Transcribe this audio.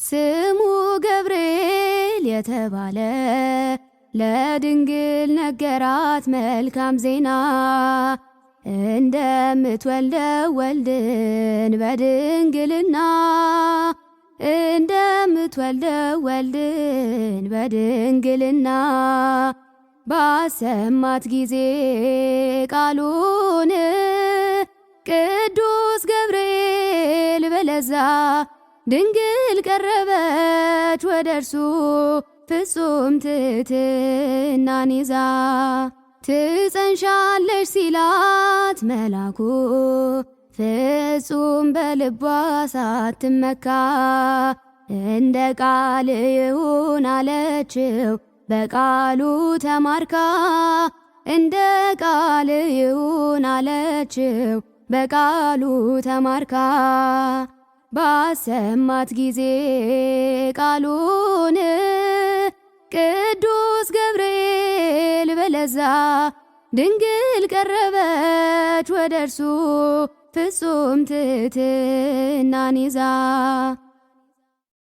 ስሙ ገብርኤል የተባለ ለድንግል ነገራት መልካም ዜና እንደምትወልደው ወልድን በድንግልና እንደምትወልደው ወልድን በድንግልና ባሰማት ጊዜ ቃሉን ቅዱስ ገብርኤል በለዛ ድንግል ቀረበች ወደርሱ ፍጹም ትሕትናን ይዛ ትጸንሻለሽ ሲላት መላኩ ፍጹም በልቧ ሳትመካ እንደ ቃል ይሁን አለችው በቃሉ ተማርካ እንደ ቃል ይሁን አለችው በቃሉ ተማርካ ባሰማት ጊዜ ቃሉን ቅዱስ ገብርኤል በለዛ ድንግል ቀረበች ወደርሱ ፍጹም ትሕትናን ይዛ